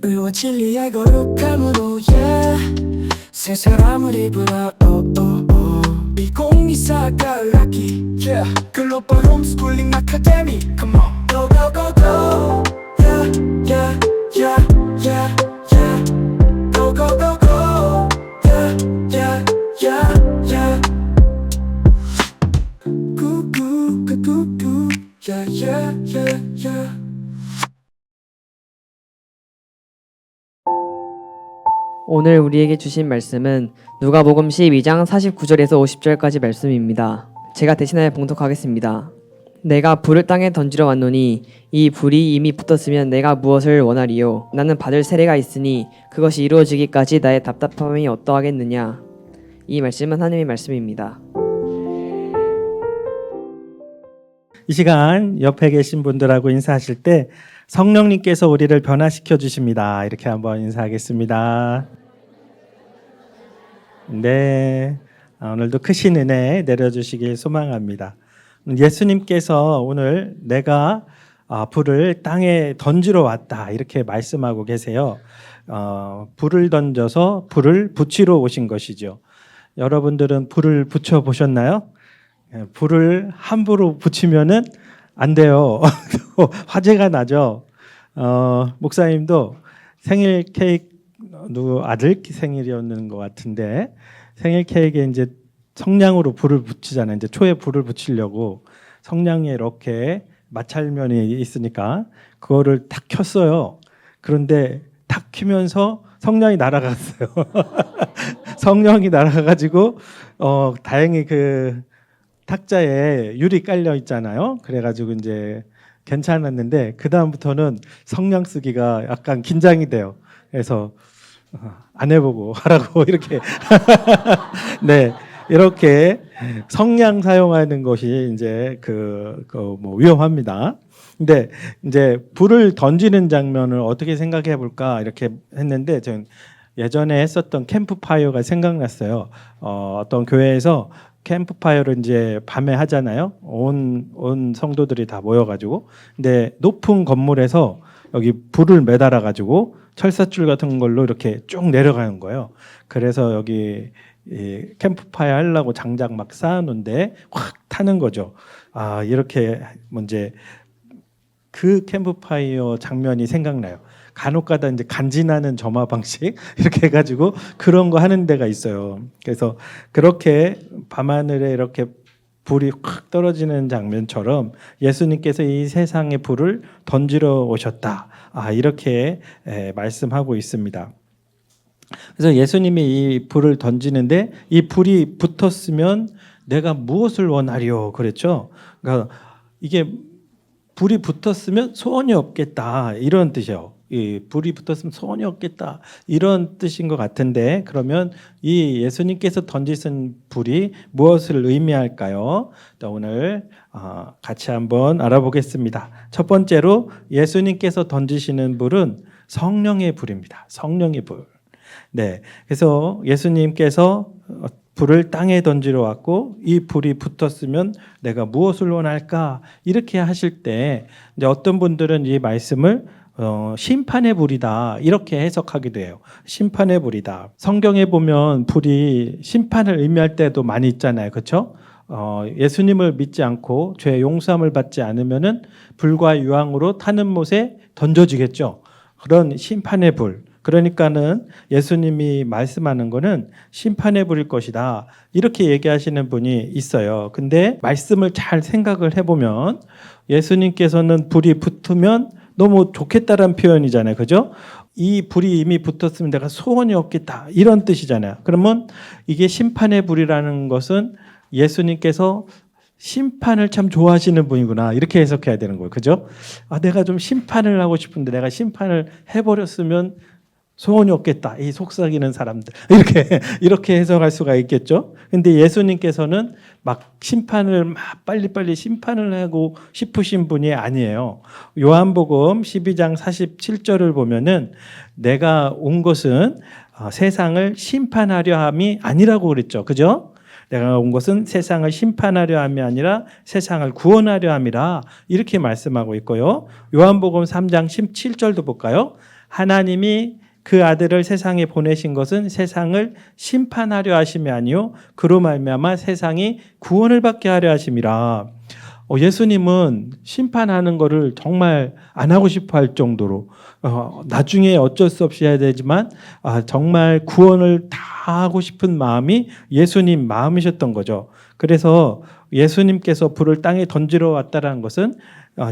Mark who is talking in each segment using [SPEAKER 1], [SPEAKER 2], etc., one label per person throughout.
[SPEAKER 1] 의와 진리의 거룩함으로 새 사람을 입으라 미공이 사가라기 글로벌 홈스쿨링 아카데미 Come on Go go go go Yeah yeah yeah yeah Go go go go Yeah yeah yeah yeah Goo goo goo goo goo Yeah yeah yeah yeah
[SPEAKER 2] 오늘 우리에게 주신 말씀은 누가복음 12장 49절에서 50절까지 말씀입니다. 제가 대신하여 봉독하겠습니다. 내가 불을 땅에 던지러 왔노니 이 불이 이미 붙었으면 내가 무엇을 원하리요? 나는 받을 세례가 있으니 그것이 이루어지기까지 나의 답답함이 어떠하겠느냐? 이 말씀은 하나님의 말씀입니다.
[SPEAKER 3] 이 시간 옆에 계신 분들하고 인사하실 때 성령님께서 우리를 변화시켜 주십니다. 이렇게 한번 인사하겠습니다. 네, 오늘도 크신 은혜 내려주시길 소망합니다. 예수님께서 오늘 내가 불을 땅에 던지러 왔다 이렇게 말씀하고 계세요. 불을 던져서 불을 붙이러 오신 것이죠. 여러분들은 불을 붙여 보셨나요? 불을 함부로 붙이면은 안 돼요. 화재가 나죠. 목사님도 생일 케이크 누구 아들 생일이었는 것 같은데 생일 케이크에 이제 성냥으로 불을 붙이잖아요. 이제 초에 불을 붙이려고 성냥에 이렇게 마찰면이 있으니까 그거를 탁 켰어요. 그런데 탁 켜면서 성냥이 날아갔어요. 성냥이 날아가가지고 다행히 그 탁자에 유리 깔려 있잖아요. 그래가지고 이제 괜찮았는데 그 다음부터는 성냥 쓰기가 약간 긴장이 돼요. 그래서 안 해보고 하라고 이렇게 네 이렇게 성냥 사용하는 것이 이제 뭐 위험합니다. 근데 이제 불을 던지는 장면을 어떻게 생각해 볼까 이렇게 했는데 저는 예전에 했었던 캠프파이어가 생각났어요. 어떤 교회에서 캠프파이어를 이제 밤에 하잖아요. 온 성도들이 다 모여가지고. 근데 높은 건물에서 여기 불을 매달아 가지고 철사줄 같은 걸로 이렇게 쭉 내려가는 거예요. 그래서 여기 이 캠프파이어 하려고 장작 막 쌓아놓은데 확 타는 거죠. 이렇게 이제 그 캠프파이어 장면이 생각나요. 간혹가다 이제 간지나는 점화 방식 이렇게 해가지고 그런 거 하는 데가 있어요. 그래서 그렇게 밤하늘에 이렇게 불이 확 떨어지는 장면처럼 예수님께서 이 세상에 불을 던지러 오셨다. 이렇게 말씀하고 있습니다. 그래서 예수님이 이 불을 던지는데 이 불이 붙었으면 내가 무엇을 원하리요? 그랬죠. 그러니까 이게 불이 붙었으면 소원이 없겠다 이런 뜻이에요. 이 불이 붙었으면 소원이 없겠다 이런 뜻인 것 같은데 그러면 이 예수님께서 던지신 불이 무엇을 의미할까요? 오늘 같이 한번 알아보겠습니다. 첫 번째로 예수님께서 던지시는 불은 성령의 불입니다. 성령의 불. 네, 그래서 예수님께서 불을 땅에 던지러 왔고 이 불이 붙었으면 내가 무엇을 원할까 이렇게 하실 때 이제 어떤 분들은 이 말씀을 심판의 불이다 이렇게 해석하기도 해요. 심판의 불이다. 성경에 보면 불이 심판을 의미할 때도 많이 있잖아요. 그렇죠? 예수님을 믿지 않고 죄 용서함을 받지 않으면은 불과 유황으로 타는 못에 던져지겠죠. 그런 심판의 불. 그러니까는 예수님이 말씀하는 거는 심판의 불일 것이다. 이렇게 얘기하시는 분이 있어요. 근데 말씀을 잘 생각을 해보면 예수님께서는 불이 붙으면 너무 좋겠다라는 표현이잖아요. 그죠? 이 불이 이미 붙었으면 내가 소원이 없겠다. 이런 뜻이잖아요. 그러면 이게 심판의 불이라는 것은 예수님께서 심판을 참 좋아하시는 분이구나. 이렇게 해석해야 되는 거예요. 그죠? 내가 좀 심판을 하고 싶은데 내가 심판을 해버렸으면 소원이 없겠다. 이 속삭이는 사람들. 이렇게 해석할 수가 있겠죠. 근데 예수님께서는 막 심판을 막 빨리빨리 심판을 하고 싶으신 분이 아니에요. 요한복음 12장 47절을 보면은 내가 온 것은 세상을 심판하려 함이 아니라고 그랬죠. 그죠? 내가 온 것은 세상을 심판하려 함이 아니라 세상을 구원하려 함이라 이렇게 말씀하고 있고요. 요한복음 3장 17절도 볼까요? 하나님이 그 아들을 세상에 보내신 것은 세상을 심판하려 하심이 아니요 그로 말미암아 세상이 구원을 받게 하려 하심이라. 예수님은 심판하는 것을 정말 안 하고 싶어 할 정도로 나중에 어쩔 수 없이 해야 되지만 정말 구원을 다 하고 싶은 마음이 예수님 마음이셨던 거죠. 그래서 예수님께서 불을 땅에 던지러 왔다는 것은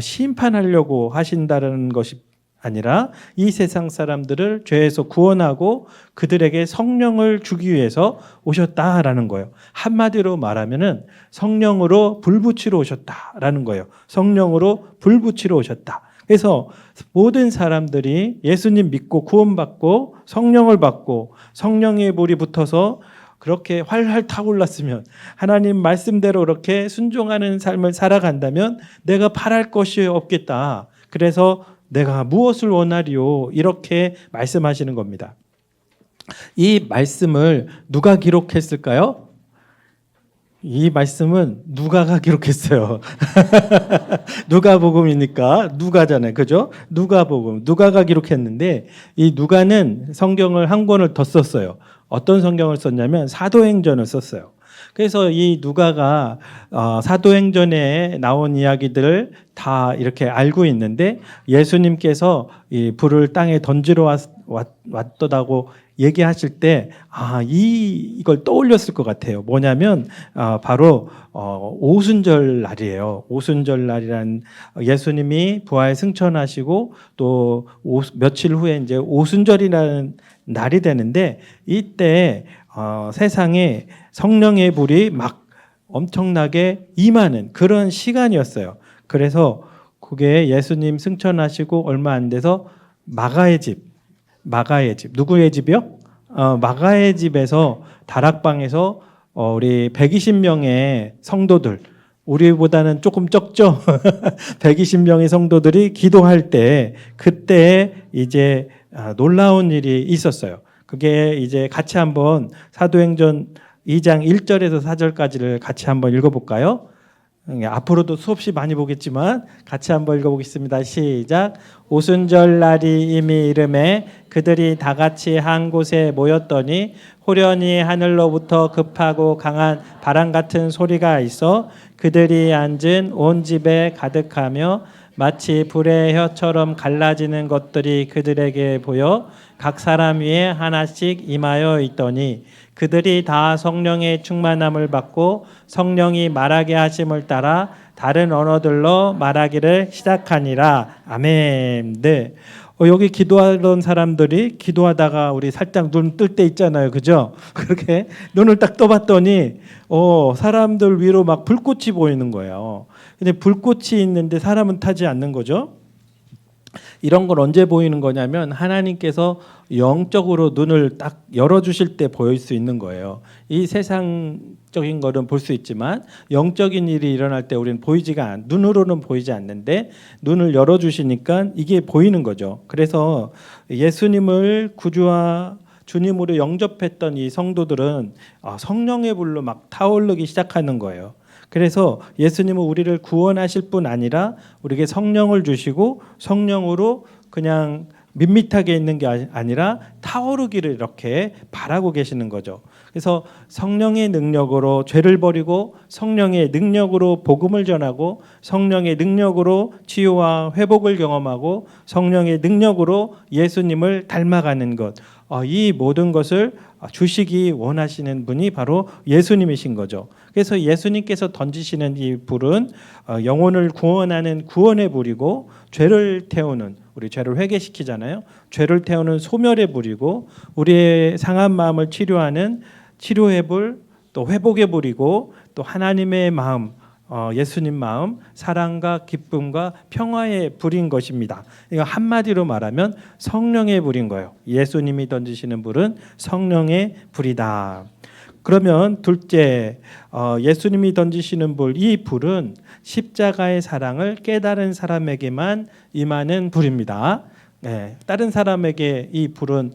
[SPEAKER 3] 심판하려고 하신다는 것이 아니라 이 세상 사람들을 죄에서 구원하고 그들에게 성령을 주기 위해서 오셨다라는 거예요. 한마디로 말하면은 성령으로 불 붙이러 오셨다라는 거예요. 성령으로 불 붙이러 오셨다. 그래서 모든 사람들이 예수님 믿고 구원받고 성령을 받고 성령의 불이 붙어서 그렇게 활활 타올랐으면 하나님 말씀대로 그렇게 순종하는 삶을 살아간다면 내가 바랄 것이 없겠다. 그래서 내가 무엇을 원하리요? 이렇게 말씀하시는 겁니다. 이 말씀을 누가 기록했을까요? 이 말씀은 누가가 기록했어요. 누가복음이니까 누가잖아요. 그죠? 누가복음. 누가가 기록했는데 이 누가는 성경을 한 권을 더 썼어요. 어떤 성경을 썼냐면 사도행전을 썼어요. 그래서 이 누가가 사도행전에 나온 이야기들을 다 이렇게 알고 있는데 예수님께서 이 불을 땅에 던지러 왔다고 얘기하실 때 이걸 떠올렸을 것 같아요. 뭐냐면 바로 오순절 날이에요. 오순절 날이란 예수님이 부활 승천하시고 또 며칠 후에 이제 오순절이라는 날이 되는데 이때 세상에 성령의 불이 막 엄청나게 임하는 그런 시간이었어요. 그래서 그게 예수님 승천하시고 얼마 안 돼서 마가의 집 누구의 집이요? 마가의 집에서 다락방에서 우리 120명의 성도들 우리보다는 조금 적죠. 120명의 성도들이 기도할 때 그때 이제 놀라운 일이 있었어요. 그게 이제 같이 한번 사도행전 2장 1절에서 4절까지를 같이 한번 읽어볼까요? 앞으로도 수없이 많이 보겠지만 같이 한번 읽어보겠습니다. 시작. 오순절 날이 이미 이름에 그들이 다 같이 한 곳에 모였더니 호련히 하늘로부터 급하고 강한 바람 같은 소리가 있어 그들이 앉은 온 집에 가득하며 마치 불의 혀처럼 갈라지는 것들이 그들에게 보여 각 사람 위에 하나씩 임하여 있더니 그들이 다 성령의 충만함을 받고 성령이 말하게 하심을 따라 다른 언어들로 말하기를 시작하니라. 아멘. 네. 여기 기도하던 사람들이 기도하다가 우리 살짝 눈 뜰 때 있잖아요. 그죠? 그렇게 눈을 딱 떠봤더니 사람들 위로 막 불꽃이 보이는 거예요. 근데 불꽃이 있는데 사람은 타지 않는 거죠. 이런 건 언제 보이는 거냐면 하나님께서 영적으로 눈을 딱 열어주실 때 보일 수 있는 거예요. 이 세상적인 거는 볼 수 있지만 영적인 일이 일어날 때 우리는 눈으로는 보이지 않는데 눈을 열어주시니까 이게 보이는 거죠. 그래서 예수님을 구주와 주님으로 영접했던 이 성도들은 성령의 불로 막 타오르기 시작하는 거예요. 그래서 예수님은 우리를 구원하실 뿐 아니라 우리에게 성령을 주시고 성령으로 그냥 밋밋하게 있는 게 아니라 타오르기를 이렇게 바라고 계시는 거죠. 그래서 성령의 능력으로 죄를 버리고 성령의 능력으로 복음을 전하고 성령의 능력으로 치유와 회복을 경험하고 성령의 능력으로 예수님을 닮아가는 것, 이 모든 것을 주시기 원하시는 분이 바로 예수님이신 거죠. 그래서 예수님께서 던지시는 이 불은 영혼을 구원하는 구원의 불이고 죄를 태우는 우리 죄를 회개시키잖아요. 죄를 태우는 소멸의 불이고 우리의 상한 마음을 치료하는 치료의 불, 또 회복의 불이고 또 하나님의 마음, 예수님 마음, 사랑과 기쁨과 평화의 불인 것입니다. 이거 한마디로 말하면 성령의 불인 거예요. 예수님이 던지시는 불은 성령의 불이다. 그러면 둘째, 예수님이 던지시는 불, 이 불은 십자가의 사랑을 깨달은 사람에게만 임하는 불입니다. 네, 다른 사람에게 이 불은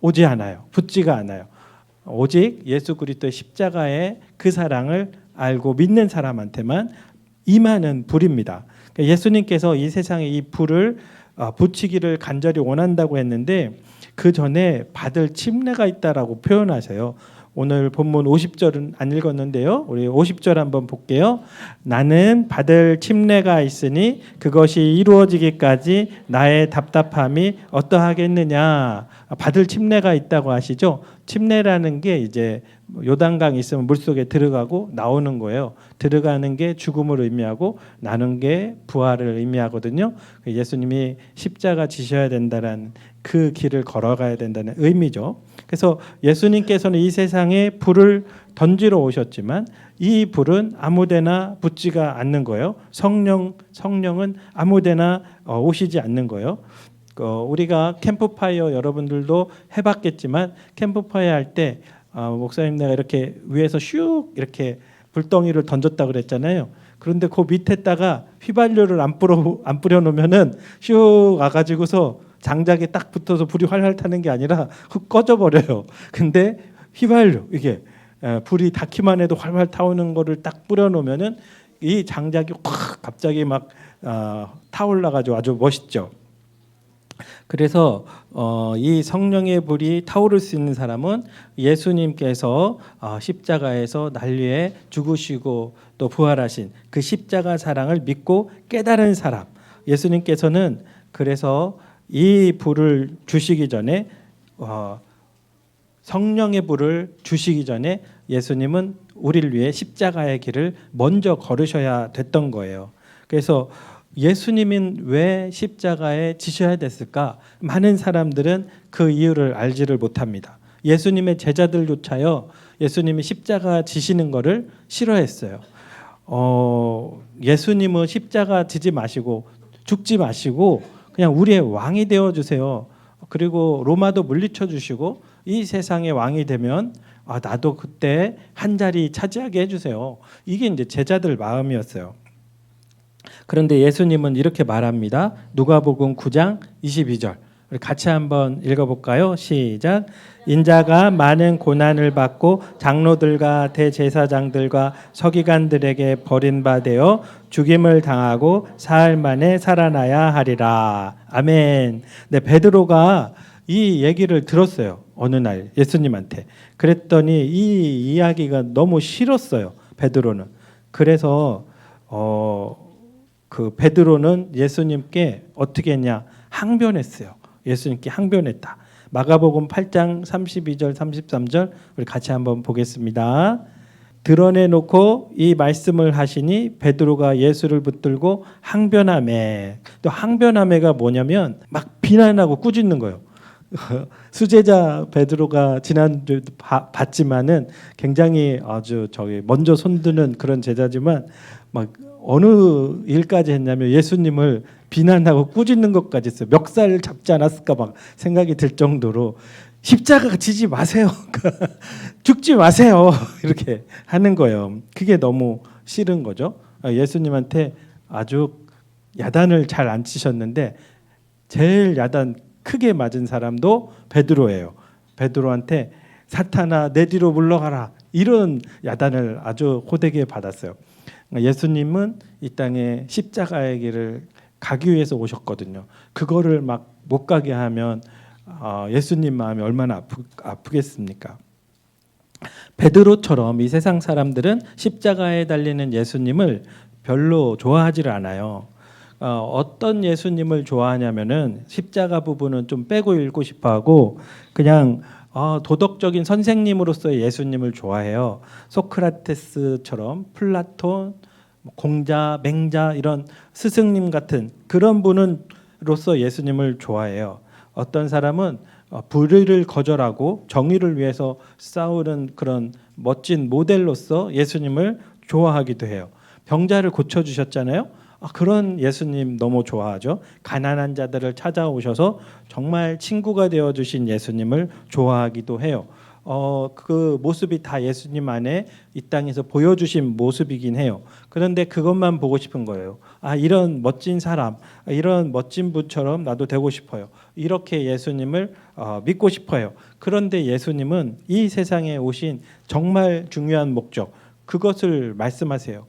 [SPEAKER 3] 오지 않아요. 붙지가 않아요. 오직 예수 그리스도의 십자가의 그 사랑을 알고 믿는 사람한테만 임하는 불입니다. 예수님께서 이 세상에 이 불을 붙이기를 간절히 원한다고 했는데 그 전에 받을 침례가 있다라고 표현하세요. 오늘 본문 50절은 안 읽었는데요. 우리 50절 한번 볼게요. 나는 받을 침례가 있으니 그것이 이루어지기까지 나의 답답함이 어떠하겠느냐. 받을 침례가 있다고 하시죠. 침례라는 게 이제 요단강 있으면 물속에 들어가고 나오는 거예요. 들어가는 게 죽음을 의미하고 나는 게 부활을 의미하거든요. 예수님이 십자가 지셔야 된다는 그 길을 걸어가야 된다는 의미죠. 그래서 예수님께서는 이 세상에 불을 던지러 오셨지만 이 불은 아무데나 붙지가 않는 거예요. 성령은 아무데나 오시지 않는 거예요. 우리가 캠프파이어 여러분들도 해봤겠지만 캠프파이어 할 때 목사님 내가 이렇게 위에서 슉 이렇게 불덩이를 던졌다 그랬잖아요. 그런데 그 밑에다가 휘발유를 안 뿌려 놓으면은 슉 와가지고서 장작에 딱 붙어서 불이 활활 타는 게 아니라 훅 꺼져 버려요. 근데 휘발유 이게 불이 닿기만 해도 활활 타오는 거를 딱 뿌려 놓으면은 이 장작이 확 갑자기 막 타올라가지고 아주 멋있죠. 그래서 이 성령의 불이 타오를 수 있는 사람은 예수님께서 십자가에서 날 위해 죽으시고 또 부활하신 그 십자가 사랑을 믿고 깨달은 사람. 예수님께서는 그래서 이 불을 주시기 전에 성령의 불을 주시기 전에 예수님은 우리를 위해 십자가의 길을 먼저 걸으셔야 됐던 거예요. 그래서 예수님은 왜 십자가에 지셔야 됐을까? 많은 사람들은 그 이유를 알지를 못합니다. 예수님의 제자들조차요, 예수님이 십자가 지시는 거를 싫어했어요. 예수님은 십자가 지지 마시고 죽지 마시고 그냥 우리의 왕이 되어 주세요. 그리고 로마도 물리쳐 주시고 이 세상의 왕이 되면 나도 그때 한 자리 차지하게 해주세요. 이게 이제 제자들 마음이었어요. 그런데 예수님은 이렇게 말합니다. 누가복음 9장 22절. 우리 같이 한번 읽어볼까요? 시작. 인자가 많은 고난을 받고 장로들과 대제사장들과 서기관들에게 버림받아 죽임을 당하고 사흘 만에 살아나야 하리라. 아멘. 네, 베드로가 이 얘기를 들었어요. 어느 날 예수님한테. 그랬더니 이 이야기가 너무 싫었어요. 베드로는. 그래서 그 베드로는 예수님께 어떻게 했냐? 항변했어요. 예수님께 항변했다. 마가복음 8장 32절 33절 우리 같이 한번 보겠습니다. 드러내놓고 이 말씀을 하시니 베드로가 예수를 붙들고 항변하매. 또 항변하매가 뭐냐면 막 비난하고 꾸짖는 거예요. 수제자 베드로가 지난주에 봤지만은 굉장히 아주 먼저 손드는 그런 제자지만 막 어느 일까지 했냐면 예수님을 비난하고 꾸짖는 것까지 했어요. 멱살 잡지 않았을까 막 생각이 들 정도로 십자가 지지 마세요. 죽지 마세요. 이렇게 하는 거예요. 그게 너무 싫은 거죠. 예수님한테 아주 야단을 잘 안 치셨는데 제일 야단 크게 맞은 사람도 베드로예요. 베드로한테 사탄아 내 뒤로 물러가라. 이런 야단을 아주 호되게 받았어요. 예수님은 이 땅에 십자가의 길을 가기 위해서 오셨거든요. 그거를 막 못 가게 하면 예수님 마음이 얼마나 아프겠습니까? 베드로처럼 이 세상 사람들은 십자가에 달리는 예수님을 별로 좋아하지를 않아요. 어떤 예수님을 좋아하냐면은 십자가 부분은 좀 빼고 읽고 싶어하고 그냥 도덕적인 선생님으로서의 예수님을 좋아해요. 소크라테스처럼 플라톤, 공자, 맹자 이런 스승님 같은 그런 분으로서 예수님을 좋아해요. 어떤 사람은 불의를 거절하고 정의를 위해서 싸우는 그런 멋진 모델로서 예수님을 좋아하기도 해요. 병자를 고쳐주셨잖아요. 그런 예수님 너무 좋아하죠. 가난한 자들을 찾아오셔서 정말 친구가 되어주신 예수님을 좋아하기도 해요. 그 모습이 다 예수님 안에 이 땅에서 보여주신 모습이긴 해요. 그런데 그것만 보고 싶은 거예요. 이런 멋진 사람, 이런 멋진 분처럼 나도 되고 싶어요. 이렇게 예수님을 믿고 싶어요. 그런데 예수님은 이 세상에 오신 정말 중요한 목적, 그것을 말씀하세요.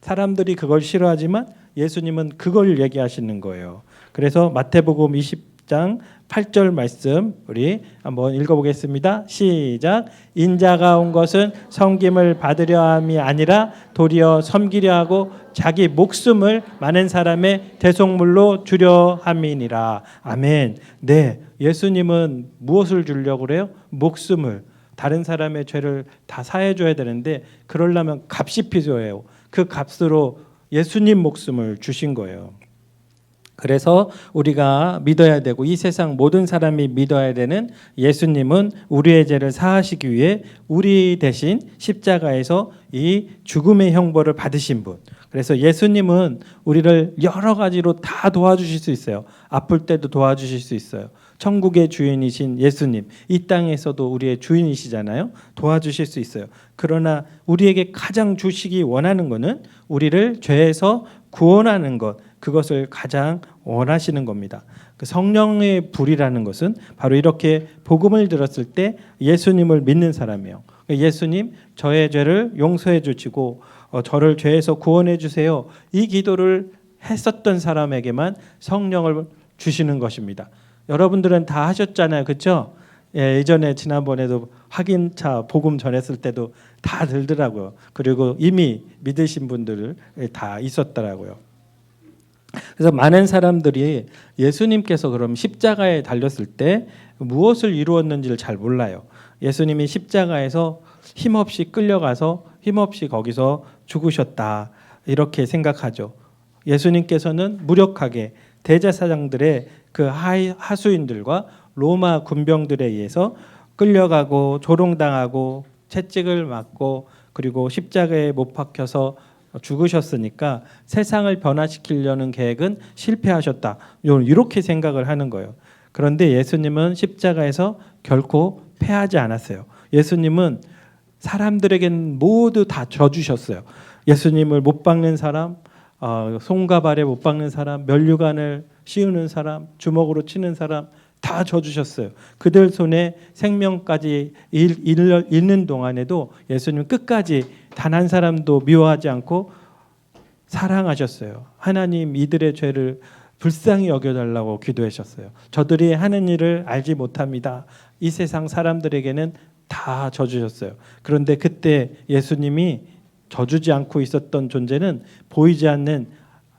[SPEAKER 3] 사람들이 그걸 싫어하지만 예수님은 그걸 얘기하시는 거예요. 그래서 마태복음 20장 8절 말씀 우리 한번 읽어보겠습니다. 시작. 인자가 온 것은 섬김을 받으려 함이 아니라 도리어 섬기려 하고 자기 목숨을 많은 사람의 대속물로 주려 함이니라. 아멘. 네, 예수님은 무엇을 주려고 그래요? 목숨을. 다른 사람의 죄를 다 사해줘야 되는데 그러려면 값이 필요해요. 그 값으로 예수님 목숨을 주신 거예요. 그래서 우리가 믿어야 되고 이 세상 모든 사람이 믿어야 되는 예수님은 우리의 죄를 사하시기 위해 우리 대신 십자가에서 이 죽음의 형벌을 받으신 분. 그래서 예수님은 우리를 여러 가지로 다 도와주실 수 있어요. 아플 때도 도와주실 수 있어요. 천국의 주인이신 예수님, 이 땅에서도 우리의 주인이시잖아요. 도와주실 수 있어요. 그러나 우리에게 가장 주시기 원하는 것은 우리를 죄에서 구원하는 것, 그것을 가장 원하시는 겁니다. 그 성령의 불이라는 것은 바로 이렇게 복음을 들었을 때 예수님을 믿는 사람이에요. 예수님, 저의 죄를 용서해 주시고 저를 죄에서 구원해 주세요. 이 기도를 했었던 사람에게만 성령을 주시는 것입니다. 여러분들은 다 하셨잖아요. 그렇죠? 예, 이전에 지난번에도 확인차 복음 전했을 때도 다 들더라고요. 그리고 이미 믿으신 분들 다 있었더라고요. 그래서 많은 사람들이 예수님께서 그럼 십자가에 달렸을 때 무엇을 이루었는지를 잘 몰라요. 예수님이 십자가에서 힘없이 끌려가서 힘없이 거기서 죽으셨다 이렇게 생각하죠. 예수님께서는 무력하게 대제사장들의 그 하수인들과 로마 군병들에 의해서 끌려가고 조롱당하고 채찍을 맞고 그리고 십자가에 못 박혀서 죽으셨으니까 세상을 변화시키려는 계획은 실패하셨다. 이렇게 생각을 하는 거예요. 그런데 예수님은 십자가에서 결코 패하지 않았어요. 예수님은 사람들에겐 모두 다 져주셨어요. 예수님을 못 박는 사람, 손과 발에 못 박는 사람, 면류관을 씌우는 사람, 주먹으로 치는 사람 다 져주셨어요. 그들 손에 생명까지 잃는 동안에도 예수님 끝까지 단 한 사람도 미워하지 않고 사랑하셨어요. 하나님 이들의 죄를 불쌍히 여겨달라고 기도하셨어요. 저들이 하는 일을 알지 못합니다. 이 세상 사람들에게는 다 져주셨어요. 그런데 그때 예수님이 져주지 않고 있었던 존재는 보이지 않는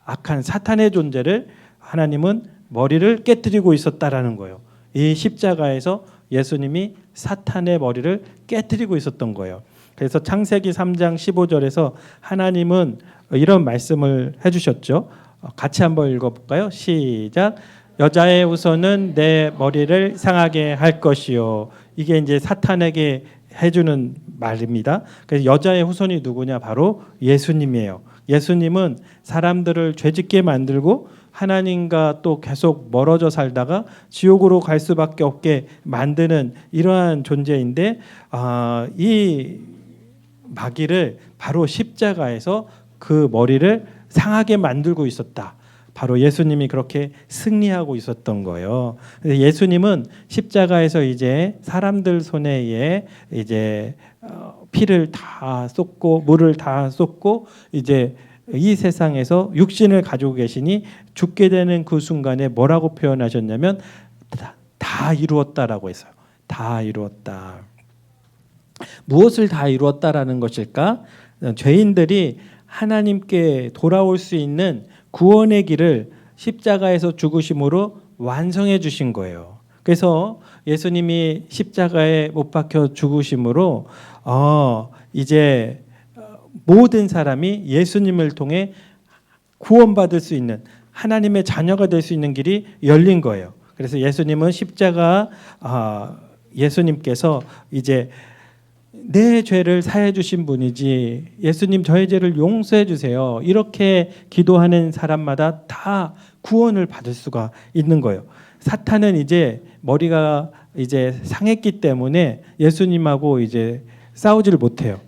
[SPEAKER 3] 악한 사탄의 존재를 하나님은 머리를 깨뜨리고 있었다라는 거예요. 이 십자가에서 예수님이 사탄의 머리를 깨뜨리고 있었던 거예요. 그래서 창세기 3장 15절에서 하나님은 이런 말씀을 해주셨죠. 같이 한번 읽어볼까요? 시작. 여자의 후손은 내 머리를 상하게 할 것이요. 이게 이제 사탄에게 해주는 말입니다. 그래서 여자의 후손이 누구냐? 바로 예수님이에요. 예수님은 사람들을 죄짓게 만들고 하나님과 또 계속 멀어져 살다가 지옥으로 갈 수밖에 없게 만드는 이러한 존재인데 이 마귀를 바로 십자가에서 그 머리를 상하게 만들고 있었다. 바로 예수님이 그렇게 승리하고 있었던 거예요. 예수님은 십자가에서 이제 사람들 손에 의해 이제 피를 다 쏟고 물을 다 쏟고 이제 이 세상에서 육신을 가지고 계시니 죽게 되는 그 순간에 뭐라고 표현하셨냐면 다 이루었다라고 했어요. 다 이루었다. 무엇을 다 이루었다라는 것일까? 죄인들이 하나님께 돌아올 수 있는 구원의 길을 십자가에서 죽으심으로 완성해 주신 거예요. 그래서 예수님이 십자가에 못 박혀 죽으심으로 이제 모든 사람이 예수님을 통해 구원받을 수 있는 하나님의 자녀가 될 수 있는 길이 열린 거예요. 그래서 예수님은 예수님께서 이제 내 죄를 사해 주신 분이지 예수님 저의 죄를 용서해 주세요. 이렇게 기도하는 사람마다 다 구원을 받을 수가 있는 거예요. 사탄은 이제 머리가 이제 상했기 때문에 예수님하고 이제 싸우지를 못해요.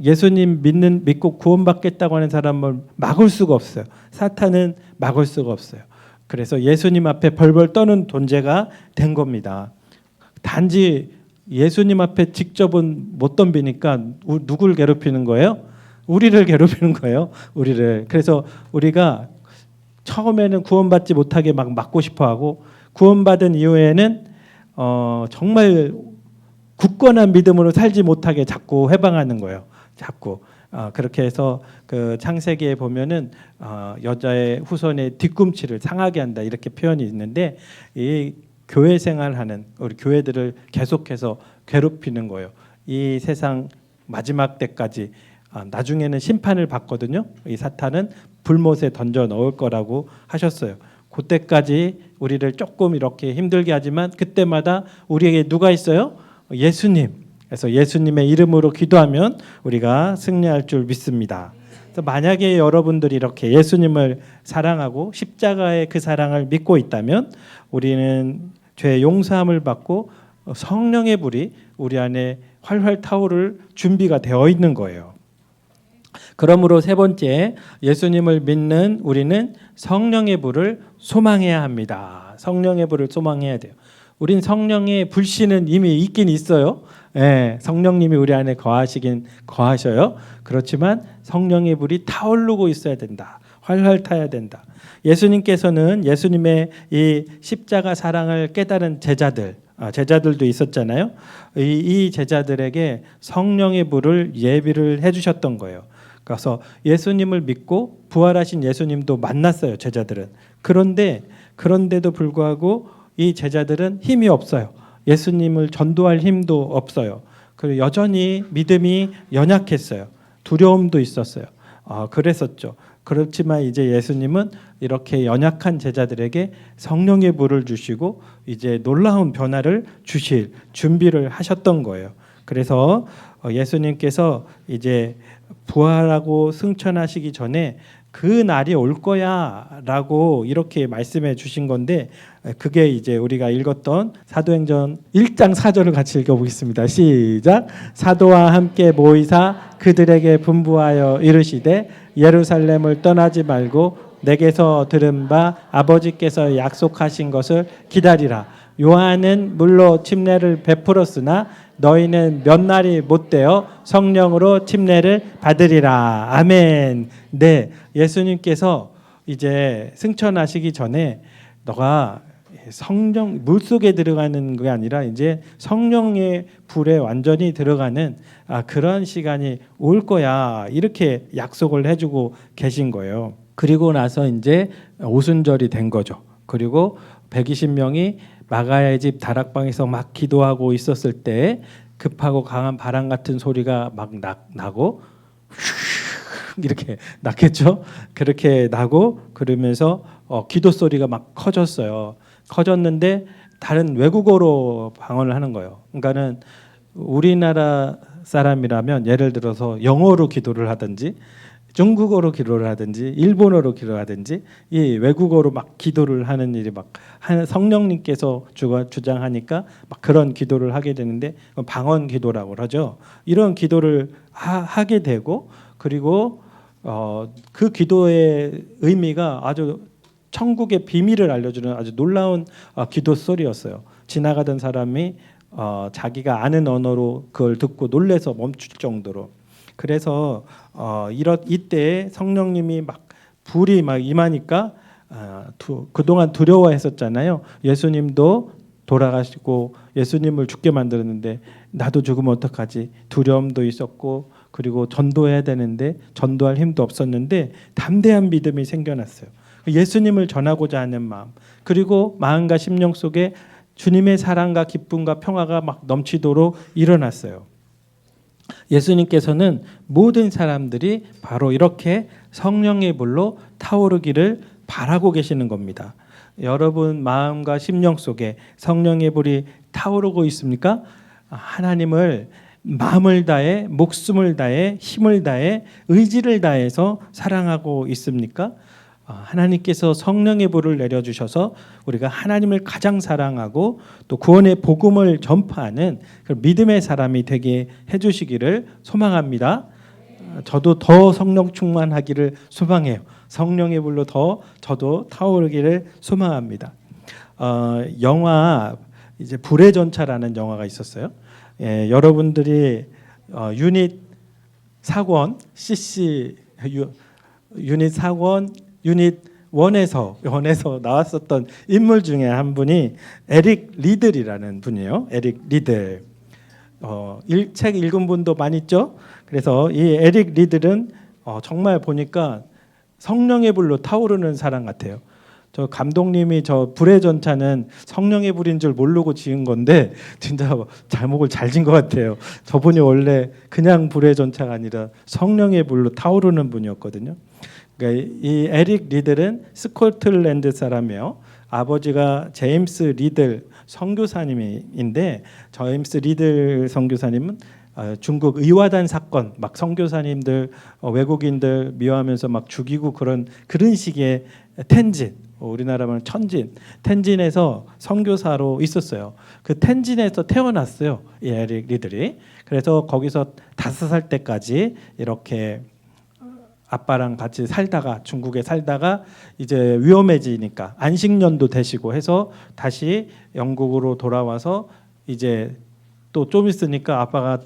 [SPEAKER 3] 예수님 믿고 구원받겠다고 하는 사람을 막을 수가 없어요. 사탄은 막을 수가 없어요. 그래서 예수님 앞에 벌벌 떠는 존재가 된 겁니다. 단지 예수님 앞에 직접은 못 덤비니까 누구를 괴롭히는 거예요? 우리를 괴롭히는 거예요. 우리를. 그래서 우리가 처음에는 구원받지 못하게 막 막고 싶어하고 구원받은 이후에는 정말 굳건한 믿음으로 살지 못하게 자꾸 회방하는 거예요. 자꾸 그렇게 해서 그 창세기에 보면은 여자의 후손의 뒤꿈치를 상하게 한다 이렇게 표현이 있는데 이 교회 생활하는 우리 교회들을 계속해서 괴롭히는 거예요. 이 세상 마지막 때까지 나중에는 심판을 받거든요. 이 사탄은 불못에 던져 넣을 거라고 하셨어요. 그때까지 우리를 조금 이렇게 힘들게 하지만 그때마다 우리에게 누가 있어요? 예수님. 그래서 예수님의 이름으로 기도하면 우리가 승리할 줄 믿습니다. 그래서 만약에 여러분들이 이렇게 예수님을 사랑하고 십자가의 그 사랑을 믿고 있다면 우리는 죄 용서함을 받고 성령의 불이 우리 안에 활활 타오를 준비가 되어 있는 거예요. 그러므로 세 번째, 예수님을 믿는 우리는 성령의 불을 소망해야 합니다. 성령의 불을 소망해야 돼요. 우린 성령의 불씨는 이미 있긴 있어요. 예, 성령님이 우리 안에 거하시긴 거하셔요. 그렇지만 성령의 불이 타오르고 있어야 된다. 활활 타야 된다. 예수님께서는 예수님의 이 십자가 사랑을 깨달은 제자들도 있었잖아요. 이 제자들에게 성령의 불을 예비를 해주셨던 거예요. 그래서 예수님을 믿고 부활하신 예수님도 만났어요. 제자들은. 그런데도 불구하고 이 제자들은 힘이 없어요. 예수님을 전도할 힘도 없어요. 그리고 여전히 믿음이 연약했어요. 두려움도 있었어요. 그랬었죠. 그렇지만 이제 예수님은 이렇게 연약한 제자들에게 성령의 불을 주시고 이제 놀라운 변화를 주실 준비를 하셨던 거예요. 그래서 예수님께서 이제 부활하고 승천하시기 전에 그 날이 올 거야라고 이렇게 말씀해 주신 건데 그게 이제 우리가 읽었던 사도행전 1장 4절을 같이 읽어보겠습니다. 시작. 사도와 함께 모이사 그들에게 분부하여 이르시되 예루살렘을 떠나지 말고 내게서 들은 바 아버지께서 약속하신 것을 기다리라. 요한은 물로 침례를 베풀었으나 너희는 몇 날이 못되어 성령으로 침례를 받으리라. 아멘. 네, 예수님께서 이제 승천하시기 전에 너가 성령 물속에 들어가는 게 아니라 이제 성령의 불에 완전히 들어가는 그런 시간이 올 거야. 이렇게 약속을 해주고 계신 거예요. 그리고 나서 이제 오순절이 된 거죠. 그리고 120명이 마가의 집 다락방에서 막 기도하고 있었을 때 급하고 강한 바람 같은 소리가 막 나고 이렇게 났겠죠. 그렇게 나고 그러면서 기도 소리가 막 커졌어요. 커졌는데 다른 외국어로 방언을 하는 거예요. 그러니까는 우리나라 사람이라면 예를 들어서 영어로 기도를 하든지 중국어로 기도를 하든지 일본어로 기도를 하든지 이 외국어로 막 기도를 하는 일이 막 성령님께서 주장하니까 막 그런 기도를 하게 되는데 방언 기도라고 하죠. 이런 기도를 하게 되고 그리고 그 기도의 의미가 아주 천국의 비밀을 알려주는 아주 놀라운 기도 소리였어요. 지나가던 사람이 자기가 아는 언어로 그걸 듣고 놀래서 멈출 정도로. 그래서 이때 성령님이 막 불이 막 임하니까 그동안 두려워했었잖아요. 예수님도 돌아가시고 예수님을 죽게 만들었는데 나도 죽으면 어떡하지? 두려움도 있었고 그리고 전도해야 되는데 전도할 힘도 없었는데 담대한 믿음이 생겨났어요. 예수님을 전하고자 하는 마음 그리고 마음과 심령 속에 주님의 사랑과 기쁨과 평화가 막 넘치도록 일어났어요. 예수님께서는 모든 사람들이 바로 이렇게 성령의 불로 타오르기를 바라고 계시는 겁니다. 여러분 마음과 심령 속에 성령의 불이 타오르고 있습니까? 하나님을 마음을 다해 목숨을 다해 힘을 다해 의지를 다해서 사랑하고 있습니까? 하나님께서 성령의 불을 내려주셔서 우리가 하나님을 가장 사랑하고 또 구원의 복음을 전파하는 믿음의 사람이 되게 해주시기를 소망합니다. 저도 더 성령 충만하기를 소망해요. 성령의 불로 더 저도 타오르기를 소망합니다. 영화 이제 불의 전차라는 영화가 있었어요. 여러분들이 유닛 4권 CC 유닛 4권 유닛 원에서 나왔었던 인물 중에 한 분이 에릭 리들이라는 분이에요. 에릭 리들. 책 읽은 분도 많이 있죠. 그래서 이 에릭 리들은 정말 보니까 성령의 불로 타오르는 사람 같아요. 저 감독님이 저 불의 전차는 성령의 불인 줄 모르고 지은 건데 진짜 제목을 잘 지은 것 같아요. 저분이 원래 그냥 불의 전차가 아니라 성령의 불로 타오르는 분이었거든요. 그러니까 이 에릭 리들은 스코틀랜드 사람이에요. 아버지가 제임스 리들 선교사님인데 제임스 리들 선교사님은 중국 의화단 사건 막 선교사님들 외국인들 미워하면서 막 죽이고 그런 식의 텐진 우리나라 말은 천진 텐진에서 선교사로 있었어요. 그 텐진에서 태어났어요. 이 에릭 리들이. 그래서 거기서 5살 때까지 이렇게 아빠랑 같이 살다가 중국에 살다가 이제 위험해지니까 안식년도 되시고 해서 다시 영국으로 돌아와서 이제 또 좀 있으니까 아빠가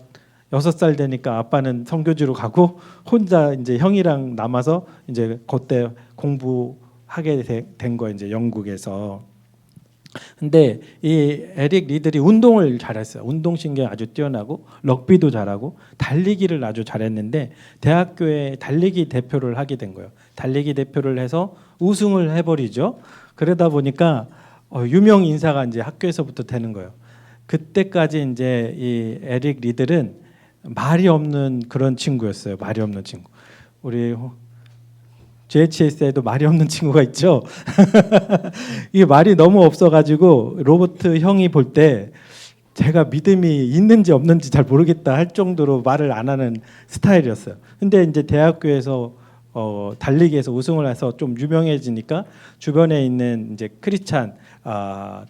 [SPEAKER 3] 6살 되니까 아빠는 선교지로 가고 혼자 이제 형이랑 남아서 이제 그때 공부하게 된 거예요. 이제 영국에서. 근데 이 에릭 리들이 운동을 잘했어요. 운동신경 아주 뛰어나고 럭비도 잘하고 달리기를 아주 잘했는데 대학교에 달리기 대표를 하게 된 거예요. 달리기 대표를 해서 우승을 해버리죠. 그러다 보니까 유명 인사가 이제 학교에서부터 되는 거예요. 그때까지 이제 이 에릭 리들은 말이 없는 그런 친구였어요. 말이 없는 친구. 우리 JHS에도 말이 없는 친구가 있죠. 이게 말이 너무 없어가지고 로버트 형이 볼 때 제가 믿음이 있는지 없는지 잘 모르겠다 할 정도로 말을 안 하는 스타일이었어요. 근데 이제 대학교에서 달리기에서 우승을 해서 좀 유명해지니까 주변에 있는 이제 크리스찬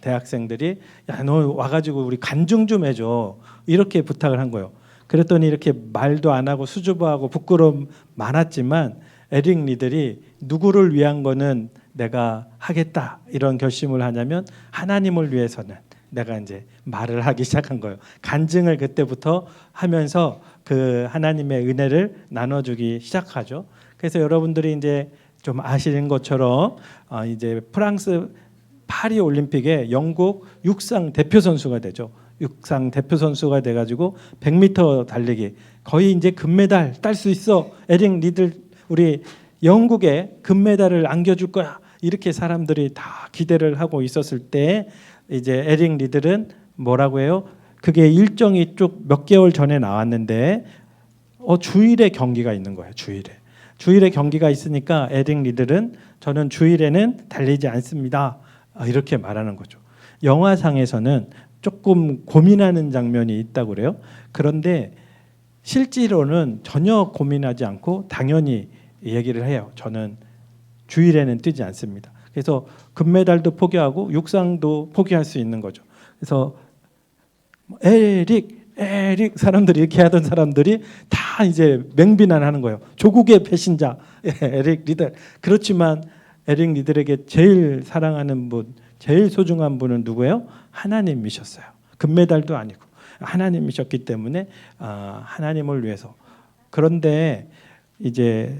[SPEAKER 3] 대학생들이 야, 너 와가지고 우리 간증 좀 해줘 이렇게 부탁을 한 거예요. 그랬더니 이렇게 말도 안 하고 수줍어하고 부끄러움 많았지만 에릭 리들이 누구를 위한 거는 내가 하겠다 이런 결심을 하냐면 하나님을 위해서는 내가 이제 말을 하기 시작한 거예요. 간증을 그때부터 하면서 그 하나님의 은혜를 나눠주기 시작하죠. 그래서 여러분들이 이제 좀 아시는 것처럼 이제 프랑스 파리 올림픽에 영국 육상 대표 선수가 되죠. 육상 대표 선수가 돼가지고 100m 달리기 거의 이제 금메달 딸 수 있어. 에릭 리들 우리 영국에 금메달을 안겨줄 거야. 이렇게 사람들이 다 기대를 하고 있었을 때 이제 에릭 리들은 뭐라고 해요? 그게 일정이 쭉 몇 개월 전에 나왔는데 주일에 경기가 있는 거예요. 주일에 경기가 있으니까 에릭 리들은 저는 주일에는 달리지 않습니다. 이렇게 말하는 거죠. 영화상에서는 조금 고민하는 장면이 있다고 그래요. 그런데 실제로는 전혀 고민하지 않고 당연히 얘기를 해요. 저는 주일에는 뛰지 않습니다. 그래서 금메달도 포기하고 육상도 포기할 수 있는 거죠. 그래서 에릭 사람들이 이렇게 하던 사람들이 다 이제 맹비난하는 거예요. 조국의 배신자 에릭 리들. 그렇지만 에릭 리들에게 제일 사랑하는 분, 제일 소중한 분은 누구예요? 하나님이셨어요. 금메달도 아니고 하나님이셨기 때문에 하나님을 위해서. 그런데 이제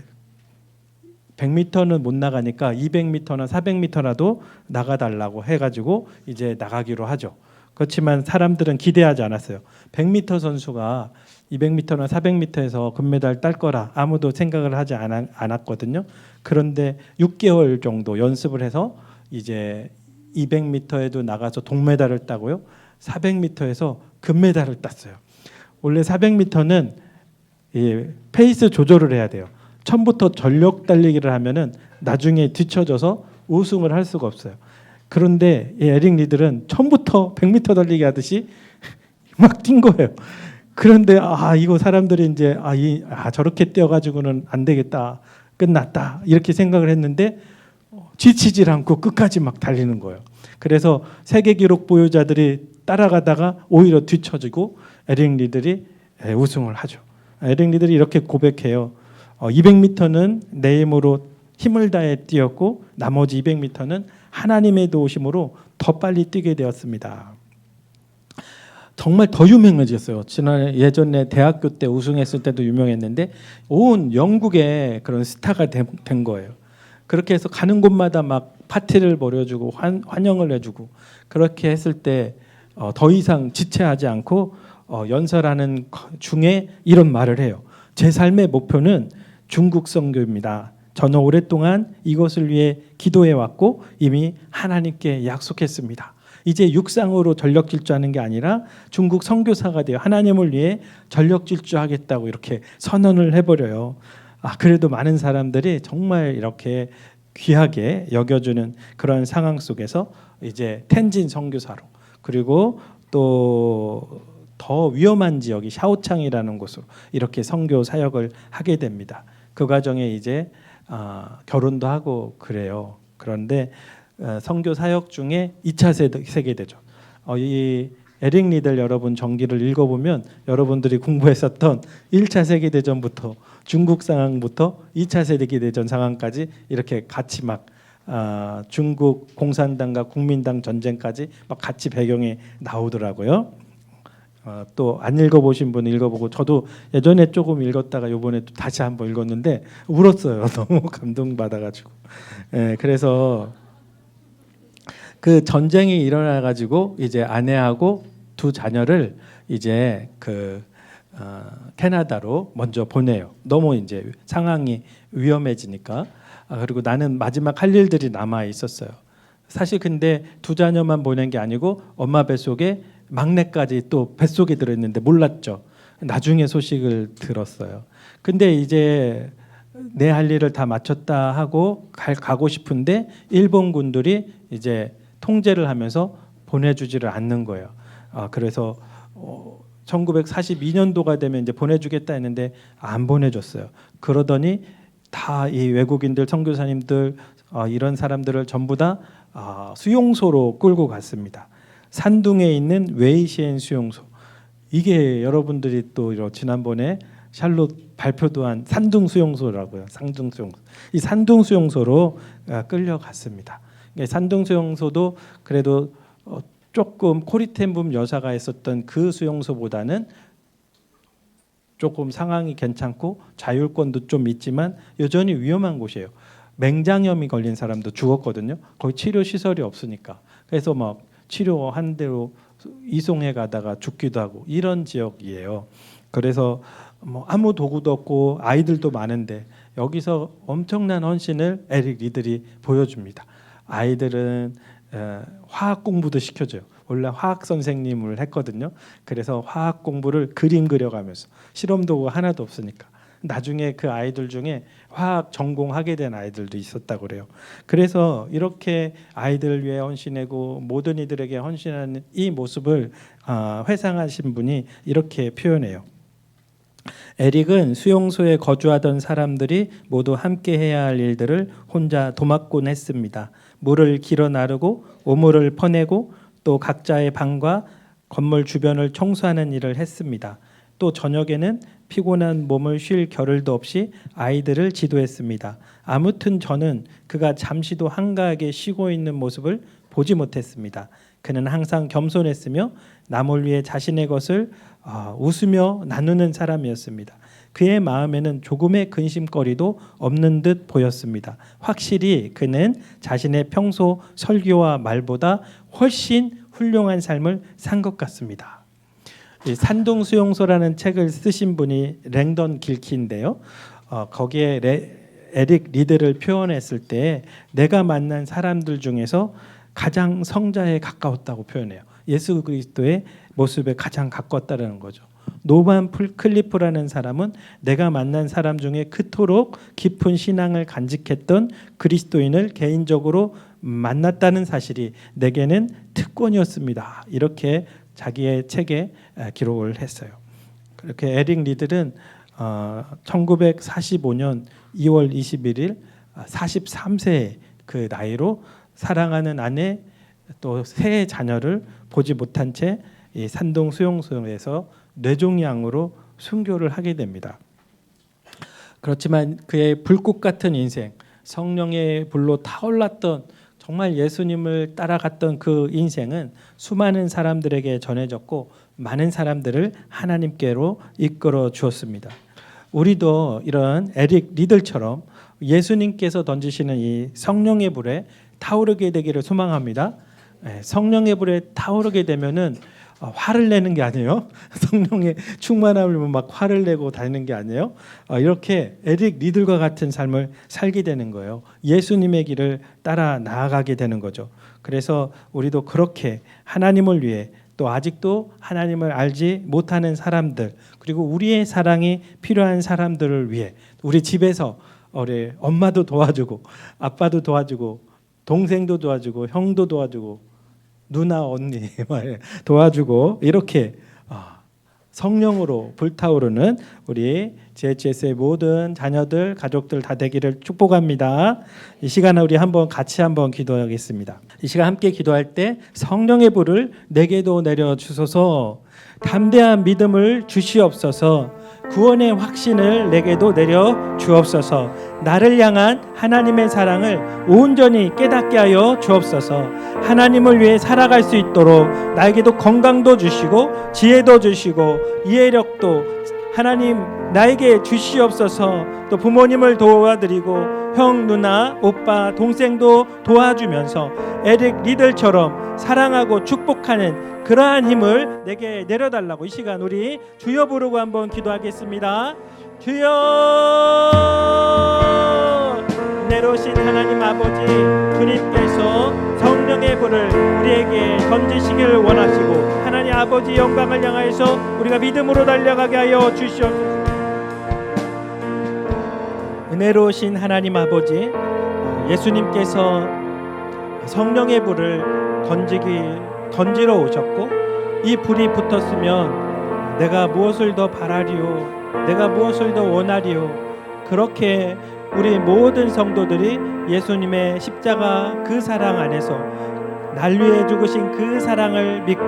[SPEAKER 3] 100m는 못 나가니까 200m나 400m라도 나가달라고 해가지고 이제 나가기로 하죠. 그렇지만 사람들은 기대하지 않았어요. 100m 선수가 200m나 400m에서 금메달 딸 거라 아무도 생각을 하지 않았거든요. 그런데 6개월 정도 연습을 해서 이제 200m에도 나가서 동메달을 따고요. 400m에서 금메달을 땄어요. 원래 400m는 페이스 조절을 해야 돼요. 처음부터 전력 달리기를 하면은 나중에 뒤쳐져서 우승을 할 수가 없어요. 그런데 이 에릭 리들은 처음부터 100m 달리기 하듯이 막 뛴 거예요. 그런데 이거 사람들이 이제 저렇게 뛰어가지고는 안 되겠다, 끝났다 이렇게 생각을 했는데 지치질 않고 끝까지 막 달리는 거예요. 그래서 세계 기록 보유자들이 따라가다가 오히려 뒤처지고 에릭 리들이 우승을 하죠. 에릭 리들이 이렇게 고백해요. 200m는 내 힘으로 힘을 다해 뛰었고 나머지 200m는 하나님의 도우심으로 더 빨리 뛰게 되었습니다. 정말 더 유명해졌어요. 지난해 예전에 대학교 때 우승했을 때도 유명했는데 온 영국에 그런 스타가 된 거예요. 그렇게 해서 가는 곳마다 막 파티를 벌여주고 환영을 해주고 그렇게 했을 때 더 이상 지체하지 않고 연설하는 중에 이런 말을 해요. 제 삶의 목표는 중국 선교입니다. 저는 오랫동안 이것을 위해 기도해 왔고 이미 하나님께 약속했습니다. 이제 육상으로 전력 질주하는 게 아니라 중국 선교사가 되어 하나님을 위해 전력 질주하겠다고 이렇게 선언을 해버려요. 그래도 많은 사람들이 정말 이렇게 귀하게 여겨주는 그런 상황 속에서 이제 텐진 선교사로, 그리고 또 더 위험한 지역이 샤오창이라는 곳으로 이렇게 선교 사역을 하게 됩니다. 그 과정에 이제 결혼도 하고 그래요. 그런데 선교 사역 중에 2차 세계대전, 이 에릭 리들 여러분 전기를 읽어보면 여러분들이 공부했었던 1차 세계대전부터 중국 상황부터 2차 세계대전 상황까지 이렇게 같이 막 중국 공산당과 국민당 전쟁까지 막 같이 배경에 나오더라고요. 또 안 읽어보신 분은 읽어보고, 저도 예전에 조금 읽었다가 이번에 또 다시 한번 읽었는데 울었어요. 너무 감동받아가지고. 그래서 그 전쟁이 일어나가지고 이제 아내하고 두 자녀를 이제 캐나다로 먼저 보내요. 너무 이제 상황이 위험해지니까. 그리고 나는 마지막 할 일들이 남아 있었어요. 사실 근데 두 자녀만 보낸 게 아니고 엄마 뱃속에 막내까지 또 뱃속에 들어있는데 몰랐죠. 나중에 소식을 들었어요. 근데 이제 내 할 일을 다 마쳤다 하고 가고 싶은데 일본 군들이 이제 통제를 하면서 보내주지를 않는 거예요. 그래서 1942년도가 되면 이제 보내주겠다 했는데 안 보내줬어요. 그러더니 다 이 외국인들, 선교사님들 이런 사람들을 전부 다 수용소로 끌고 갔습니다. 산둥에 있는 웨이시엔 수용소. 이게 여러분들이 또 지난번에 샬롯 발표도 한 산둥 수용소라고요. 산둥 수용소. 이 산둥 수용소로 끌려갔습니다. 산둥 수용소도 그래도 조금 코리텐붐 여사가 있었던 그 수용소보다는 조금 상황이 괜찮고 자율권도 좀 있지만 여전히 위험한 곳이에요. 맹장염이 걸린 사람도 죽었거든요. 거기 치료 시설이 없으니까. 그래서 막 치료한 대로 이송해 가다가 죽기도 하고 이런 지역이에요. 그래서 뭐 아무 도구도 없고 아이들도 많은데 여기서 엄청난 헌신을 에릭 리들이 보여줍니다. 아이들은 화학 공부도 시켜줘요. 원래 화학 선생님을 했거든요. 그래서 화학 공부를 그림 그려가면서, 실험 도구 하나도 없으니까. 나중에 그 아이들 중에 화학 전공하게 된 아이들도 있었다고 그래요. 그래서 이렇게 아이들을 위해 헌신하고 모든 이들에게 헌신하는 이 모습을 회상하신 분이 이렇게 표현해요. 에릭은 수용소에 거주하던 사람들이 모두 함께 해야 할 일들을 혼자 도맡곤 했습니다. 물을 길어 나르고 오물을 퍼내고 또 각자의 방과 건물 주변을 청소하는 일을 했습니다. 또 저녁에는 피곤한 몸을 쉴 겨를도 없이 아이들을 지도했습니다. 아무튼 저는 그가 잠시도 한가하게 쉬고 있는 모습을 보지 못했습니다. 그는 항상 겸손했으며 남을 위해 자신의 것을 웃으며 나누는 사람이었습니다. 그의 마음에는 조금의 근심거리도 없는 듯 보였습니다. 확실히 그는 자신의 평소 설교와 말보다 훨씬 훌륭한 삶을 산 것 같습니다. 이 산둥 수용소라는 책을 쓰신 분이 랭던 길키인데요. 거기에 에릭 리드를 표현했을 때 내가 만난 사람들 중에서 가장 성자에 가까웠다고 표현해요. 예수 그리스도의 모습에 가장 가까웠다는 거죠. 노만 클리프라는 사람은 내가 만난 사람 중에 그토록 깊은 신앙을 간직했던 그리스도인을 개인적으로 만났다는 사실이 내게는 특권이었습니다. 이렇게 자기의 책에 기록을 했어요. 그렇게 에릭 리들은 1945년 2월 21일 43세의 그 나이로 사랑하는 아내 또 세 자녀를 보지 못한 채 이 산동 수용소에서 뇌종양으로 순교를 하게 됩니다. 그렇지만 그의 불꽃 같은 인생, 성령의 불로 타올랐던 정말 예수님을 따라갔던 그 인생은 수많은 사람들에게 전해졌고 많은 사람들을 하나님께로 이끌어 주었습니다. 우리도 이런 에릭 리들처럼 예수님께서 던지시는 이 성령의 불에 타오르게 되기를 소망합니다. 성령의 불에 타오르게 되면은 화를 내는 게 아니에요. 성령의 충만함을 보면 막 화를 내고 다니는 게 아니에요. 이렇게 에릭 리들과 같은 삶을 살게 되는 거예요. 예수님의 길을 따라 나아가게 되는 거죠. 그래서 우리도 그렇게 하나님을 위해 또 아직도 하나님을 알지 못하는 사람들 그리고 우리의 사랑이 필요한 사람들을 위해 우리 집에서 우리 엄마도 도와주고 아빠도 도와주고 동생도 도와주고 형도 도와주고 누나 언니 도와주고 이렇게 성령으로 불타오르는 우리 GHS의 모든 자녀들 가족들 다 되기를 축복합니다. 이 시간에 우리 같이 한번 기도하겠습니다. 이 시간 함께 기도할 때 성령의 불을 내게도 내려 주소서. 담대한 믿음을 주시옵소서. 구원의 확신을 내게도 내려 주옵소서. 나를 향한 하나님의 사랑을 온전히 깨닫게 하여 주옵소서. 하나님을 위해 살아갈 수 있도록 나에게도 건강도 주시고 지혜도 주시고 이해력도 하나님 나에게 주시옵소서. 또 부모님을 도와드리고 형, 누나, 오빠, 동생도 도와주면서 에릭 리들처럼 사랑하고 축복하는 그러한 힘을 내게 내려달라고 이 시간 우리 주여 부르고 한번 기도하겠습니다. 주여, 내려오신 하나님 아버지 주님께서 성령의 불을 우리에게 던지시기를 원하시고 하나님 아버지 영광을 향하여서 우리가 믿음으로 달려가게 하여 주시옵소서. 은혜로우신 하나님 아버지, 예수님께서 성령의 불을 던지러 오셨고 이 불이 붙었으면 내가 무엇을 더 바라리요, 내가 무엇을 더 원하리요. 그렇게 우리 모든 성도들이 예수님의 십자가 그 사랑 안에서 날 위해 죽으신 그 사랑을 믿고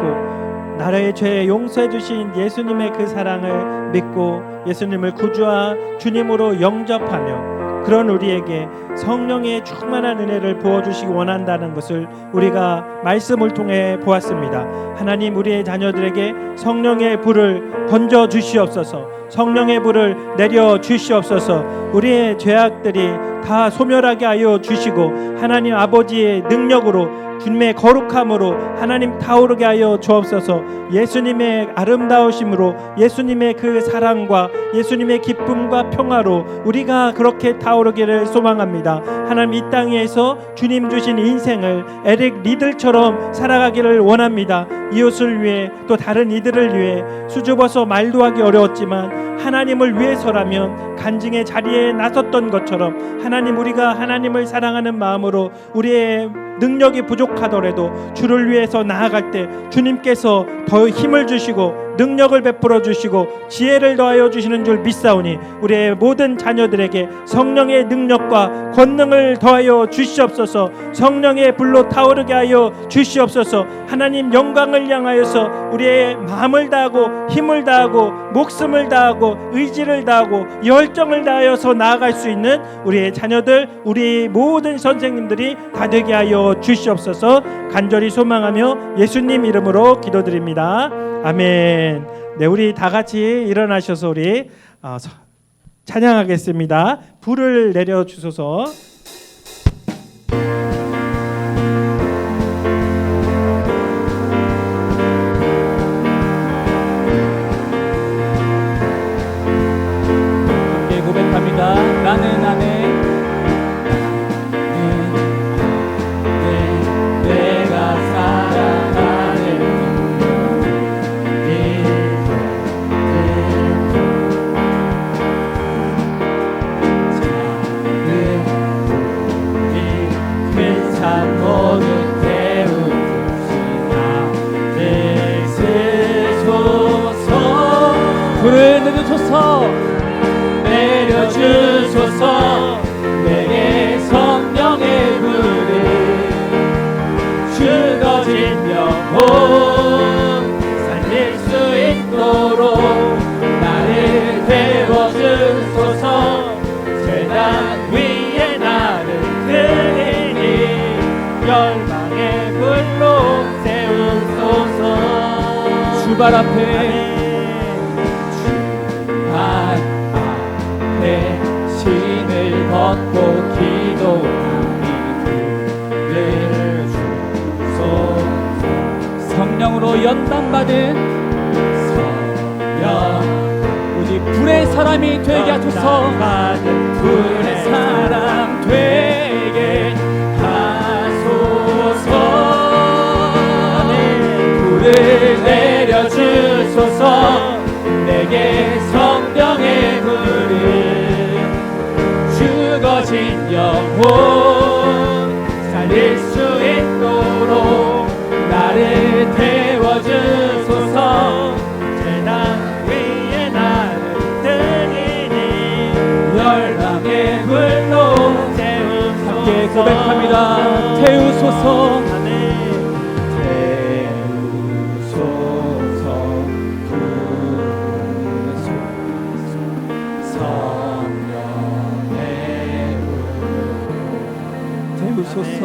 [SPEAKER 3] 나라의 죄 용서해 주신 예수님의 그 사랑을 믿고 예수님을 구주와 주님으로 영접하며 그런 우리에게 성령의 충만한 은혜를 부어주시기 원한다는 것을 우리가 말씀을 통해 보았습니다. 하나님, 우리의 자녀들에게 성령의 불을 던져 주시옵소서. 성령의 불을 내려 주시옵소서. 우리의 죄악들이 다 소멸하게 하여 주시고 하나님 아버지의 능력으로 주님의 거룩함으로 하나님 타오르게 하여 주옵소서. 예수님의 아름다우심으로 예수님의 그 사랑과 예수님의 기쁨과 평화로 우리가 그렇게 타오르기를 소망합니다. 하나님, 이 땅에서 주님 주신 인생을 에릭 리들처럼 살아가기를 원합니다. 이웃을 위해 또 다른 이들을 위해 수줍어서 말도 하기 어려웠지만 하나님을 위해서라면 간증의 자리에 나섰던 것처럼 하나님, 우리가 하나님을 사랑하는 마음으로 우리의 능력이 부족하더라도 주를 위해서 나아갈 때 주님께서 더 힘을 주시고 능력을 베풀어 주시고 지혜를 더하여 주시는 줄 믿사오니 우리의 모든 자녀들에게 성령의 능력과 권능을 더하여 주시옵소서. 성령의 불로 타오르게 하여 주시옵소서. 하나님, 영광을 향하여서 우리의 마음을 다하고 힘을 다하고 목숨을 다하고 의지를 다하고 열정을 다하여서 나아갈 수 있는 우리의 자녀들, 우리 모든 선생님들이 다 되게 하여 주시옵소서. 간절히 소망하며 예수님 이름으로 기도드립니다. 아멘. 네, 우리 다 같이 일어나셔서 우리 찬양하겠습니다. 불을 내려 주소서.
[SPEAKER 4] 함께 고백합니다. 나는 안에 내가 사랑하는 큰 모든 태우시나 내세소서. 불을 내려주소서. 내려주소서. 내게 성령의 불을 죽어진 영혼 살릴 수 있도록 나를 태워주소서. 재단 위에 나를 드리니 열방의 불로 세우소서. 주발 앞에 주발 앞에 신을 걷고 기도하니 그를 주소서. 성령으로 연단받은 성령 오직 불의 사람이 되게 하소서. 불의 사람 되게 하소서. 불을 내려주소서. 내게 성령의 불을 죽어진 영혼 살릴 수 있도록 나를 태워주소서. 재단 위에 나를 드리니 열방의 불로 태우소서. 함께 고백합니다. 태우소서. 태우소서.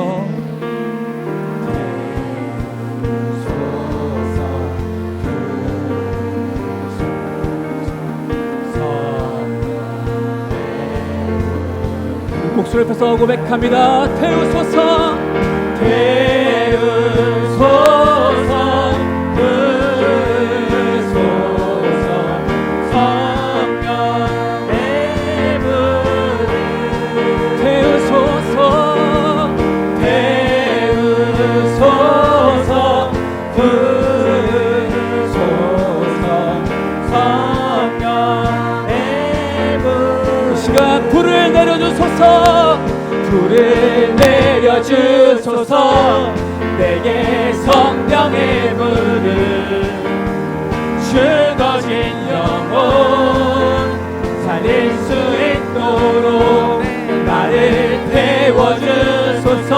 [SPEAKER 4] 목소리를 펴서 고백합니다. 태우소서. 태우소서. 부으소서. 성령의 불을 태우소서. 태우소서. 부으소서. 성령의 불. 이 시간 불을 내려주소서. 불을 내려주소서. 내게 성령의 불을 죽어진 영혼 살릴 수 있도록 나를 태워주소서.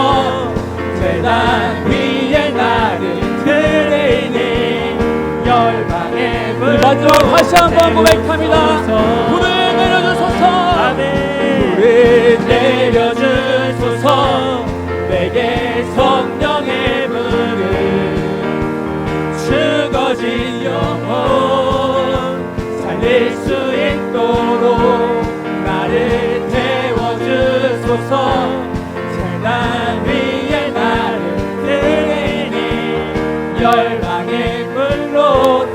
[SPEAKER 4] 재단 위에 나를 드리니 열방의 불. 마지막 다시 한번 고백합니다. 불을 내려주소서. 불을 내려주소서. 내게 성령의 불을 죽어진 영혼 살릴 수 있도록 나를 태워주소서. 재단 위에 나를 드리니 열방의 불로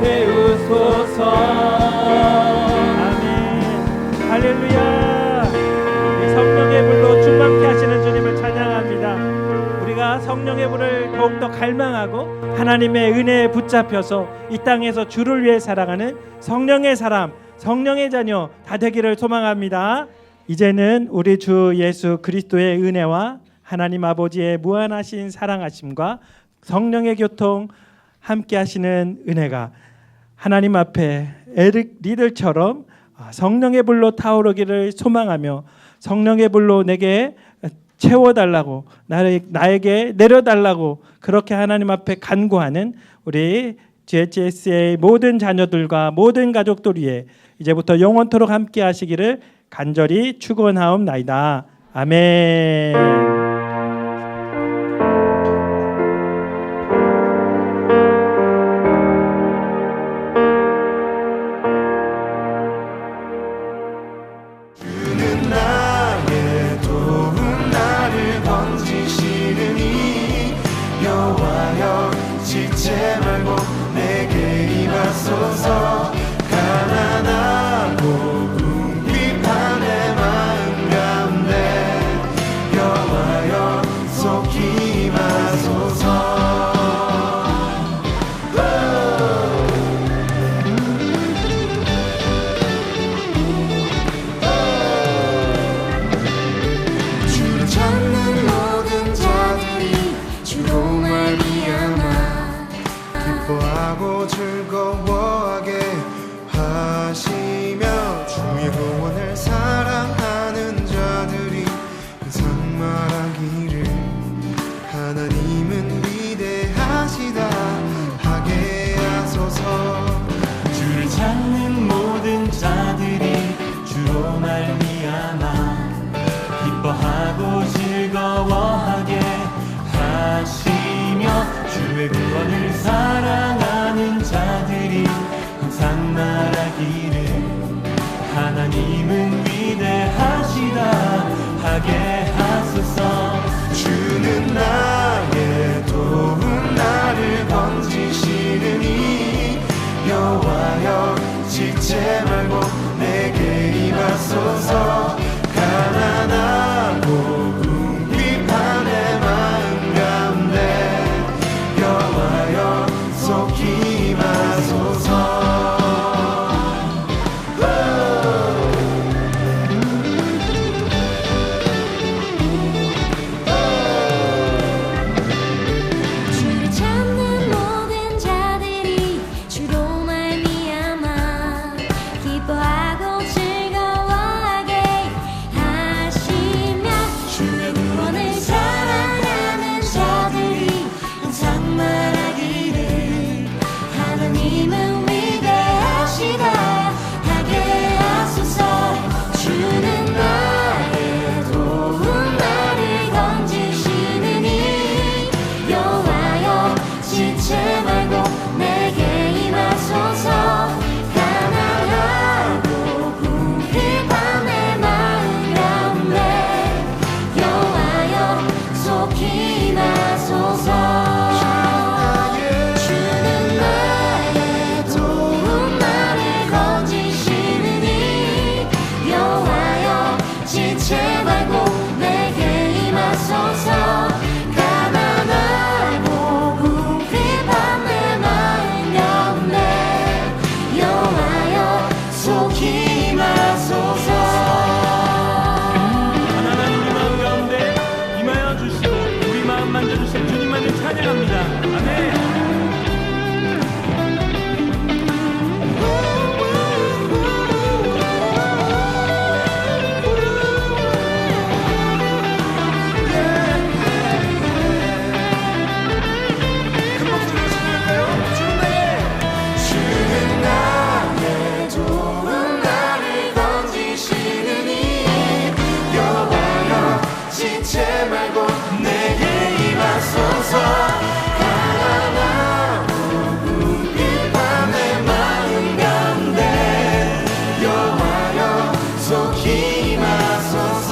[SPEAKER 4] 태우소서.
[SPEAKER 3] 아멘. 할렐루야. 성령의 불로 충만케 하시는 주님을 찬양합니다. 우리가 성령의 불을 더욱더 갈망하고 하나님의 은혜에 붙잡혀서 이 땅에서 주를 위해 살아가는 성령의 사람, 성령의 자녀 다 되기를 소망합니다. 이제는 우리 주 예수 그리스도의 은혜와 하나님 아버지의 무한하신 사랑하심과 성령의 교통 함께 하시는 은혜가 하나님 앞에 에릭 리들처럼 성령의 불로 타오르기를 소망하며 성령의 불로 내게 채워달라고 나에게 내려달라고 그렇게 하나님 앞에 간구하는 우리 GHS의 모든 자녀들과 모든 가족들 위해 이제부터 영원토록 함께 하시기를 간절히 축원하옵나이다. 아멘.
[SPEAKER 1] 지체 말고 내게 임하소서. 가난하고 궁핍한 내 마음 가운데 영원 여호와여 지체 말고 내게 임하소서 가난하고 궁핍한 내 마음 가운데 여호와여 속히 임하소서
[SPEAKER 5] 주를 찾는 모든 자들이 주로 말미암아 기뻐하고 즐거워하게 하시며 주의 구원을 자랑하는 자들이 항상 말하기를 하나님은 위대하시다 하게 하소서 주는 나의 도움 나를 건지시느니 여호와여 지체 말고 내게 임하소서 가난하고 궁핍한 내 마음 가운데 여호와여 속히 임하소서 주는 나의 도움 나를 건지시느니 여호와여 지체 말고 내게 임하소서 가난하고 궁핍한 내 마음 가운데 여호와여 속히 임하소서
[SPEAKER 4] 하나님 마음 가운데 임하여 주시고 우리 마음 만져주신 주님만을 찬양합니다. 아멘.
[SPEAKER 1] 주는 나의 도움 나를 건지시느니 여호와여 지체 말고 내게 임하소서 가난하고 궁핍한 내 마음 가운데 여호와여 속히 임하소서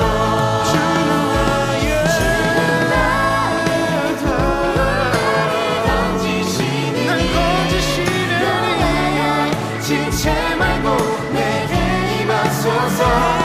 [SPEAKER 1] 주는 나의 도움 나를 건지시느니 여호와여 지체 말고 내게 임하소서